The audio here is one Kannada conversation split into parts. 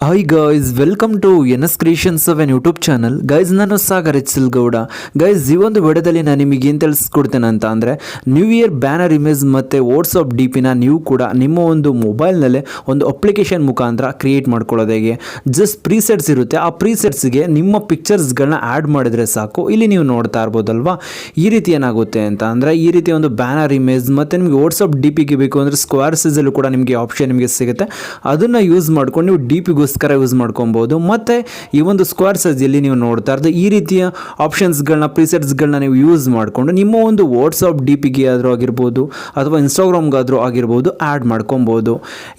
Hi guys, welcome to NS creations of an YouTube channel. Guys, ನಾನು ಸಾಗರ್ ಗೌಡ. ಗೈಸ್, ಈ ಒಂದು ವಿಡಿಯೋದಲ್ಲಿ ನಾನು ನಿಮಗೆ ಏನು ತಿಳಿಸ್ಕೊಡ್ತೇನೆ ಅಂತ ಅಂದರೆ, ನ್ಯೂ ಇಯರ್ ಬ್ಯಾನರ್ ಇಮೇಜ್ ಮತ್ತು ವಾಟ್ಸಪ್ ಡಿ ಪಿನ ನೀವು ಕೂಡ ನಿಮ್ಮ ಒಂದು ಮೊಬೈಲ್ನಲ್ಲೇ ಒಂದು ಅಪ್ಲಿಕೇಶನ್ ಮುಖಾಂತರ ಕ್ರಿಯೇಟ್ ಮಾಡ್ಕೊಳ್ಳೋದು ಹೇಗೆ. ಜಸ್ಟ್ ಪ್ರೀಸೆಟ್ಸ್ ಇರುತ್ತೆ, ಆ ಪ್ರೀಸೆಟ್ಸ್ಗೆ ನಿಮ್ಮ ಪಿಕ್ಚರ್ಸ್ಗಳನ್ನ ಆ್ಯಡ್ ಮಾಡಿದರೆ ಸಾಕು. ಇಲ್ಲಿ ನೀವು ನೋಡ್ತಾ ಇರ್ಬೋದಲ್ವಾ, ಈ ರೀತಿ ಏನಾಗುತ್ತೆ ಅಂತ ಅಂದರೆ, ಈ ರೀತಿ ಒಂದು ಬ್ಯಾನರ್ ಇಮೇಜ್ ಮತ್ತು ನಿಮಗೆ ವಾಟ್ಸಪ್ ಡಿ ಪಿಗೆ ಬೇಕು ಅಂದರೆ ಸ್ಕ್ವೇರ್ ಸೈಜಲ್ಲೂ ಕೂಡ ನಿಮಗೆ ಆಪ್ಷನ್ ನಿಮಗೆ ಸಿಗುತ್ತೆ. ಅದನ್ನು ಯೂಸ್ ಮಾಡ್ಕೊಂಡು ನೀವು ಡಿ ಪಿಗೋಸ್ಕರ ಯೂಸ್ ಮಾಡ್ಕೊಬೋದು. ಮತ್ತು ಈ ಒಂದು ಸ್ಕ್ವೇರ್ ಸೈಜಲ್ಲಿ ನೀವು ನೋಡ್ತಾ ಇರೋದು ಈ ರೀತಿಯ ಆಪ್ಷನ್ಸ್ಗಳನ್ನ, ಪ್ರಿಸೆಟ್ಸ್ಗಳನ್ನ ನೀವು ಯೂಸ್ ಮಾಡಿಕೊಂಡು ನಿಮ್ಮ ಒಂದು ವಾಟ್ಸಪ್ ಡಿ ಪಿಗೆ ಆದರೂ ಆಗಿರ್ಬೋದು ಅಥವಾ ಇನ್ಸ್ಟಾಗ್ರಾಮ್ಗಾದರೂ ಆಗಿರ್ಬೋದು ಆ್ಯಡ್ ಮಾಡ್ಕೊಬೋದು.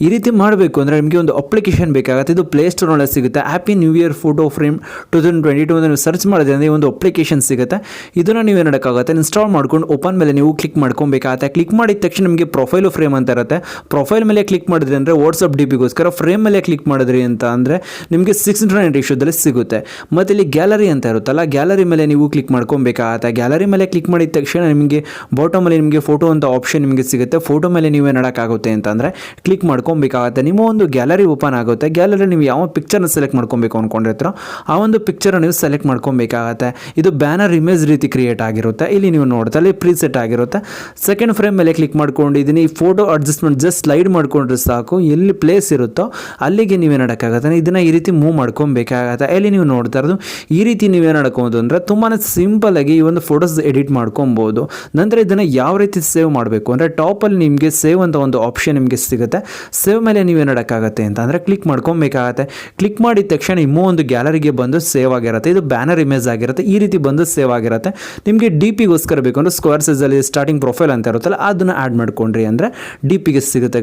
ಈ ರೀತಿ ಮಾಡಬೇಕು ಅಂದರೆ ನಿಮಗೆ ಒಂದು ಅಪ್ಲಿಕೇಶನ್ ಬೇಕಾಗುತ್ತೆ. ಇದು ಪ್ಲೇಸ್ಟೋರ್ನಲ್ಲೇ ಸಿಗುತ್ತೆ. Happy new year photo frame 2022 ಅಂತ ನೀವು ಸರ್ಚ್ ಮಾಡಿದ್ರೆ ಅಂದರೆ ಈ ಒಂದು ಅಪ್ಲಿಕೇಶನ್ ಸಿಗುತ್ತೆ. ಇದನ್ನು ನೀವು ಏನಕ್ಕಾಗುತ್ತೆ, ಇನ್ಸ್ಟಾಲ್ ಮಾಡ್ಕೊಂಡು ಓಪನ್ ಮೇಲೆ ನೀವು ಕ್ಲಿಕ್ ಮಾಡ್ಕೊಬೇಕಾಗುತ್ತೆ. ಕ್ಲಿಕ್ ಮಾಡಿದ ತಕ್ಷಣ ನಿಮಗೆ ಪ್ರೊಫೈಲು ಫ್ರೇಮ್ ಅಂತ ಇರುತ್ತೆ. ಪ್ರೊಫೈಲ್ ಮೇಲೆ ಕ್ಲಿಕ್ ಮಾಡಿದ್ರಿ ಅಂದರೆ ವಾಟ್ಸಪ್ ಡಿ ಪಿಗೋಸ್ಕರ, ಫ್ರೇಮ್ ಮೇಲೆ ಕ್ಲಿಕ್ ಮಾಡಿದ್ರಿ ಅಂತ ಅಂದರೆ ನಿಮಗೆ 6:9 ರೇಷಿಯೋದಲ್ಲಿ ಸಿಗುತ್ತೆ. ಮತ್ತು ಇಲ್ಲಿ ಗ್ಯಾಲರಿ ಅಂತ ಇರುತ್ತಲ್ಲ, ಗ್ಯಾಲರಿ ಮೇಲೆ ನೀವು ಕ್ಲಿಕ್ ಮಾಡ್ಕೊಬೇಕಾಗತ್ತೆ. ಗ್ಯಾಲರಿ ಮೇಲೆ ಕ್ಲಿಕ್ ಮಾಡಿದ ತಕ್ಷಣ ನಿಮಗೆ ಬಾಟಮಲ್ಲಿ ನಿಮಗೆ ಫೋಟೋ ಅಂತ ಆಪ್ಷನ್ ನಿಮಗೆ ಸಿಗುತ್ತೆ. ಫೋಟೋ ಮೇಲೆ ನೀವೇ ನೋಡೋಕ್ಕಾಗುತ್ತೆ ಅಂತ ಅಂದರೆ ಕ್ಲಿಕ್ ಮಾಡ್ಕೊಬೇಕಾಗತ್ತೆ. ನಿಮ್ಮ ಒಂದು ಗ್ಯಾಲರಿ ಓಪನ್ ಆಗುತ್ತೆ. ಗ್ಯಾಲರಿ ನೀವು ಯಾವ ಪಿಕ್ಚರ್ನ ಸೆಲೆಕ್ಟ್ ಮಾಡ್ಕೊಬೇಕು ಅಂದ್ಕೊಂಡಿರ್ತೀರೋ ಆ ಒಂದು ಪಿಕ್ಚರ್ ನೀವು ಸೆಲೆಕ್ಟ್ ಮಾಡ್ಕೊಬೇಕಾಗತ್ತೆ. ಇದು ಬ್ಯಾನರ್ ಇಮೇಜ್ ರೀತಿ ಕ್ರಿಯೇಟ್ ಆಗಿರುತ್ತೆ. ಇಲ್ಲಿ ನೀವು ನೋಡ್ತಾ ಇಲ್ಲಿ ಪ್ರೀಸೆಟ್ ಆಗಿರುತ್ತೆ. ಸೆಕೆಂಡ್ ಫ್ರೇಮ್ ಮೇಲೆ ಕ್ಲಿಕ್ ಮಾಡ್ಕೊಂಡಿದ್ದೀನಿ. ಈ ಫೋಟೋ ಅಡ್ಜಸ್ಟ್ಮೆಂಟ್ ಜಸ್ಟ್ ಸ್ಲೈಡ್ ಮಾಡ್ಕೊಂಡ್ರೆ ಸಾಕು. ಎಲ್ಲಿ ಪ್ಲೇಸ್ ಇರುತ್ತೋ ಅಲ್ಲಿಗೆ ನೀವೇ ನೋಡೋಕ್ಕಾಗತ್ತೆ. ಇದನ್ನು ಈ ರೀತಿ ಮೂವ್ ಮಾಡ್ಕೊಬೇಕಾಗತ್ತೆ. ಇಲ್ಲಿ ನೀವು ನೋಡ್ತಾ ಇರೋದು ಈ ರೀತಿ ನೀವೇ ನಡ್ಕೊಬೋದು ಅಂದರೆ ತುಂಬಾ ಸಿಂಪಲ್ಲಾಗಿ ಈ ಒಂದು ಫೋಟೋಸ್ ಎಡಿಟ್ ಮಾಡ್ಕೊಬೋದು. ನಂತರ ಇದನ್ನು ಯಾವ ರೀತಿ ಸೇವ್ ಮಾಡಬೇಕು ಅಂದರೆ ಟಾಪಲ್ಲಿ ನಿಮಗೆ ಸೇವ್ ಅಂತ ಒಂದು ಆಪ್ಷನ್ ನಿಮಗೆ ಸಿಗುತ್ತೆ. ಸೇವ್ ಮೇಲೆ ನೀವೇ ನೋಡೋಕ್ಕಾಗತ್ತೆ ಅಂತ ಅಂದರೆ ಕ್ಲಿಕ್ ಮಾಡ್ಕೊಬೇಕಾಗತ್ತೆ. ಕ್ಲಿಕ್ ಮಾಡಿದ ತಕ್ಷಣ ಇನ್ನೂ ಒಂದು ಗ್ಯಾಲರಿಗೆ ಬಂದು ಸೇವ್ ಆಗಿರುತ್ತೆ. ಇದು ಬ್ಯಾನರ್ ಇಮೇಜ್ ಆಗಿರುತ್ತೆ. ಈ ರೀತಿ ಬಂದು ಸೇವ್ ಆಗಿರುತ್ತೆ. ನಿಮಗೆ ಡಿ ಪಿಗೋಸ್ಕರ ಬೇಕು ಅಂದರೆ ಸ್ಕ್ವೇರ್ ಸೈಜಲ್ಲಿ ಸ್ಟಾರ್ಟಿಂಗ್ ಪ್ರೊಫೈಲ್ ಅಂತ ಇರುತ್ತಲ್ಲ, ಅದನ್ನು ಆ್ಯಡ್ ಮಾಡ್ಕೊಂಡ್ರಿ ಅಂದರೆ ಡಿ ಪಿಗೆ ಸಿಗುತ್ತೆ.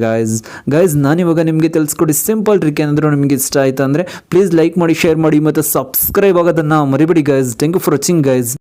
ಗೈಸ್ ನಾನಿವಾಗ ನಿಮಗೆ ತಿಳಿಸ್ಕೊಡಿ ಸಿಂಪಲ್ ಟ್ರಿಕ್. ಏನಾದರೂ ನಿಮಗೆ ಇಷ್ಟ ಆಯಿತು ಅಂದರೆ ಪ್ಲೀಸ್ ಲೈಕ್ ಮಾಡಿ, ಶೇರ್ ಮಾಡಿ ಮತ್ತು ಸಬ್ಸ್ಕ್ರೈಬ್ ಆಗೋದನ್ನು ಮರಿಬೇಡಿ guys. Thank you for watching guys.